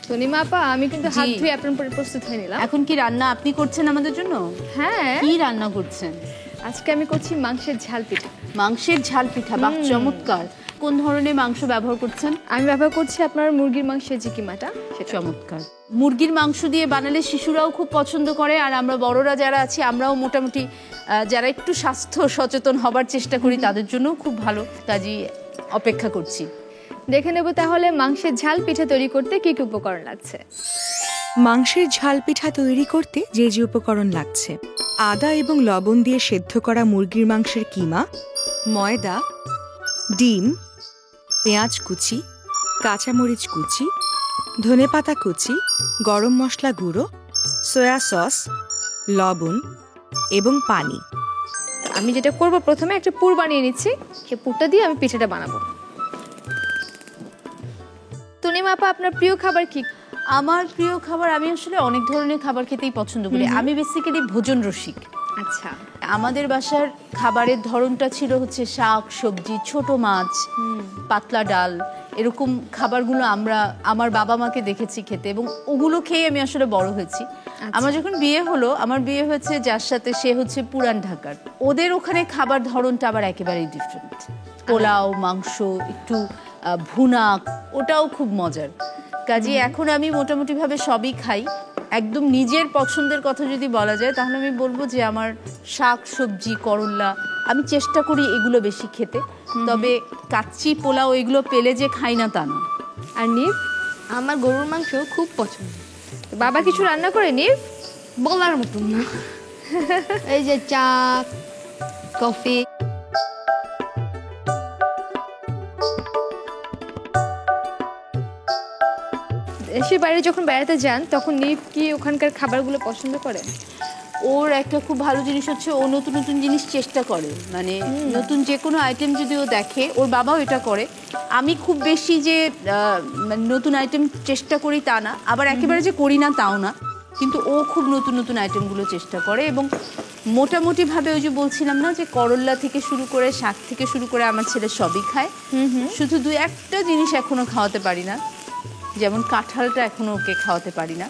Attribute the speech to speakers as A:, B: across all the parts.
A: তনিমা আপা, আমি কিন্তু হাত ধুয়ে আপনার পরে প্রস্তুত হয়ে নিলাম।
B: এখন কি রান্না আপনি করছেন আমাদের জন্য?
A: হ্যাঁ।
B: কি রান্না করছেন?
A: আজকে আমি করছি মাংসের ঝাল পিঠা।
B: মাংসের ঝাল পিঠা, বাহ চমৎকার। কোন ধরনের মাংস ব্যবহার করছেন?
A: আমি ব্যবহার করছি আপনার মুরগির মাংসের যে কিমাটা, সেটা।
B: চমৎকার। মুরগির মাংস দিয়ে বানালে শিশুরাও খুব পছন্দ করে, আর আমরা বড়রা যারা আছি আমরাও মোটামুটি যারা একটু স্বাস্থ্য সচেতন হবার চেষ্টা করি তাদের জন্যও খুব ভালো। কাজেই অপেক্ষা করছি।
A: দেখে নেব তাহলে মাংসের ঝাল পিঠা তৈরি করতে কি কি উপকরণ লাগছে।
C: মাংসের ঝাল পিঠা তৈরি করতে যে যে উপকরণ লাগছে: আদা এবং লবণ দিয়ে সেদ্ধ করা মুরগির মাংসের কিমা, ময়দা, ডিম, পেঁয়াজ কুচি, কাঁচামরিচ কুচি, ধনেপাতা কুচি, গরম মশলা গুঁড়ো, সয়া সস, লবণ এবং পানি।
A: আমি যেটা করব, প্রথমে একটা পুর বানিয়ে নিচ্ছি। সেই পুরটা দিয়ে আমি পিঠাটা বানাবো। তনিমা আপা, আপনার প্রিয় খাবার কি?
B: আমার প্রিয় খাবার, আমি আসলে অনেক ধরনের খাবার খেতেই পছন্দ করি। আমি বেসিক্যালি ভোজন রসিক।
A: আচ্ছা।
B: আমাদের বাসার খাবারের ধরনটা ছিল হচ্ছে শাক সবজি, ছোট মাছ, পাতলা ডাল, এরকম খাবারগুলো আমরা আমার বাবা মাকে দেখেছি খেতে, এবং ওগুলো খেয়ে আমি আসলে বড় হয়েছি। আমার যখন বিয়ে হলো, আমার বিয়ে হয়েছে যার সাথে, সে হচ্ছে পুরান ঢাকার। ওদের ওখানে খাবার ধরনটা আবার একেবারেই ডিফারেন্ট। পোলাও, মাংস, একটু ভুনা, ওটাও খুব মজার। কাজে এখন আমি মোটামুটিভাবে সবই খাই। একদম নিজের পছন্দের কথা যদি বলা যায় তাহলে আমি বলবো যে আমার শাক সবজি, করল্লা, আমি চেষ্টা করি এগুলো বেশি খেতে। তবে কাচ্চি, পোলাও এগুলো পেলে যে খাই না তা না।
A: আর নিভ?
D: আমার গরুর মাংস খুব পছন্দ।
A: বাবা কিছু রান্না করে নিভ?
D: বলার মতন না। এই যে চা, কফি।
A: দেশের বাইরে যখন বেড়াতে যান তখন নিভ কি ওখানকার খাবারগুলো পছন্দ করে?
B: ওর একটা খুব ভালো জিনিস হচ্ছে ও নতুন নতুন জিনিস চেষ্টা করে। মানে নতুন যে কোনো আইটেম যদি ও দেখে, ওর বাবাও এটা করে। আমি খুব বেশি যে নতুন আইটেম চেষ্টা করি তা না, আবার একেবারে যে করি না তাও না, কিন্তু ও খুব নতুন নতুন আইটেমগুলো চেষ্টা করে। এবং মোটামুটিভাবে ওই যে বলছিলাম না, যে করল্লা থেকে শুরু করে শাক থেকে শুরু করে আমার ছেলে সবই খায়। শুধু দু একটা জিনিস এখনো খাওয়াতে পারি না, যেমন কাঁঠালটা এখনো ওকে খাওয়াতে পারি না।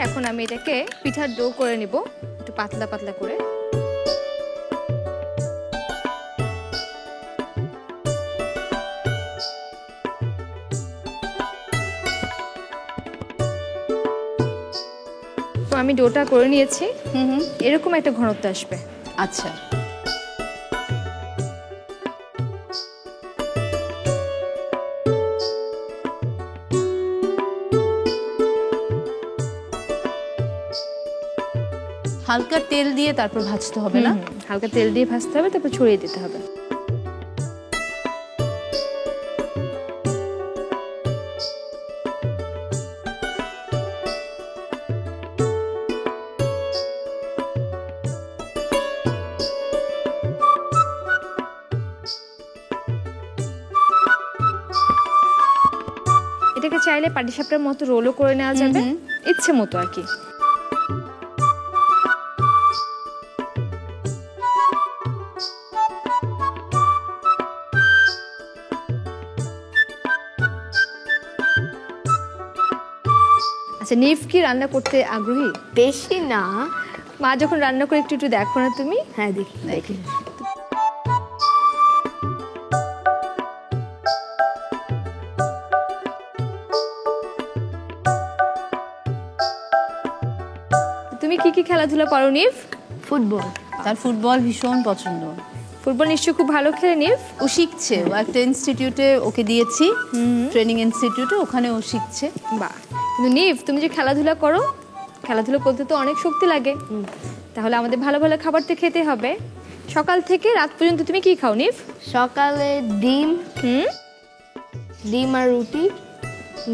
A: এখন আমি এটাকে পিঠার ডো করে নিব, একটু পাতলা পাতলা করে। তো আমি ডোটা করে নিয়েছি। এরকম একটা ঘনত্ব আসবে।
B: আচ্ছা, হালকা তেল দিয়ে তারপর ভাজতে হবে না?
A: হালকা তেল দিয়ে ভাজতে হবে, তারপর ছড়িয়ে দিতে হবে। এটাকে চাইলে পাটিসাপটার মতো রোলও করে নেওয়া যাবে, ইচ্ছে মতো আর কি। আচ্ছা, নিভ কি রান্না করতে আগ্রহী?
D: বেশি না।
A: মা যখন রান্না করে একটু একটু দেখো না তুমি?
D: হ্যাঁ, দেখি দেখি।
A: তুমি কি কি খেলাধুলা করো নিভ?
D: ফুটবল।
B: তার ফুটবল ভীষণ পছন্দ।
A: ফুটবল নিশ্চয়ই খুব ভালো খেলে নিভ?
B: ও শিখছে, ও একটা ইনস্টিটিউটে ওকে দিয়েছি, ট্রেনিং ইনস্টিটিউটে, ওখানে ও শিখছে।
A: বাহ। কিন্তু নিভ, তুমি যে খেলাধুলা করো, খেলাধুলা করতে তো অনেক শক্তি লাগে, তাহলে আমাদের ভালো ভালো খাবার তো খেতে হবে। সকাল থেকে রাত পর্যন্ত তুমি কি খাও নিভ?
D: সকালে ডিম, ডিম আর রুটি।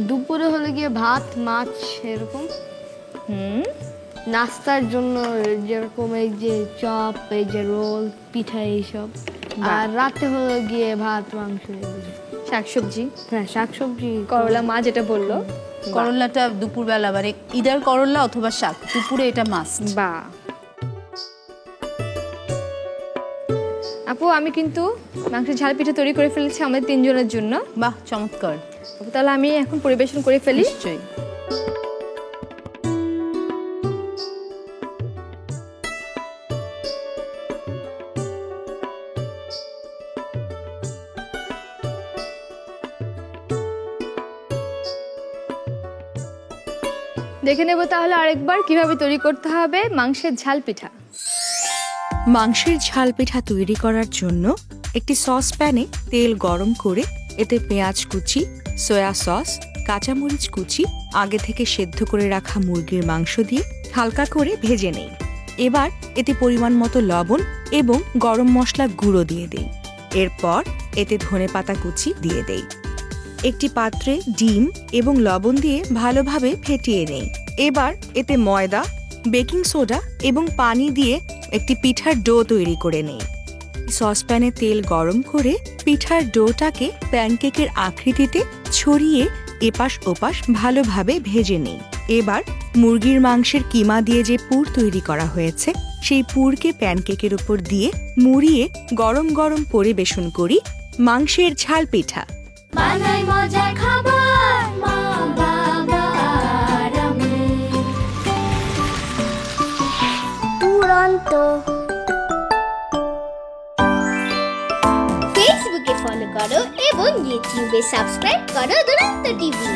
D: দুপুরে হলে গিয়ে ভাত, মাছ, এরকম। নাস্তার জন্য যেরকম এই যে চপ, এই যে রোল, পিঠা, এইসব। আর রাতে হলো গিয়ে ভাত মাংস এগুলো।
A: শাকসবজি,
D: হ্যাঁ শাকসবজি
A: করলা, মা যেটা বললো।
B: করলাটা দুপুরবেলা মানে ইদার করলা অথবা শাক, দুপুরে এটা মাস্ট।
A: বা আপু, আমি কিন্তু মাংসের ঝাল পিঠা তৈরি করে ফেলেছি আমাদের 3 জনের জন্য।
B: বাহ, চমৎকার।
A: আপু, তাহলে আমি এখন পরিবেশন করে ফেলি।
B: নিশ্চয়ই।
A: দেখে নেব তাহলে আরেকবার কিভাবে তৈরি করতে হবে মাংসের ঝাল পিঠা।
C: মাংসের ঝাল পিঠা তৈরি করার জন্য একটি সসপ্যানে তেল গরম করে এতে পেঁয়াজ কুচি, সয়া সস, কাঁচামরিচ কুচি, আগে থেকে সেদ্ধ করে রাখা মুরগির মাংস দিয়ে হালকা করে ভেজে নেই। এবার এতে পরিমাণ মতো লবণ এবং গরম মশলা গুঁড়ো দিয়ে দেই। এরপর এতে ধনেপাতা কুচি দিয়ে দেই। একটি পাত্রে ডিম এবং লবণ দিয়ে ভালোভাবে ফেটিয়ে নেই। এবার এতে ময়দা, বেকিং সোডা এবং পানি দিয়ে একটি পিঠার ডো তৈরি করে নেই। সসপ্যানে তেল গরম করে পিঠার ডোটাকে প্যানকেকের আকৃতিতে ছড়িয়ে এপাশ ওপাশ ভালোভাবে ভেজে নেই। এবার মুরগির মাংসের কিমা দিয়ে যে পুর তৈরি করা হয়েছে সেই পুরকে প্যানকেকের উপর দিয়ে মুড়িয়ে গরম গরম পরিবেশন করি মাংসের ঝাল পিঠা।
E: বানাই মজার খাবার মা বাবা আর আমি। দুরন্ত। ফেসবুকে ফলো করো এবং ইউটিউবে সাবস্ক্রাইব করো দুরন্ত টিভি।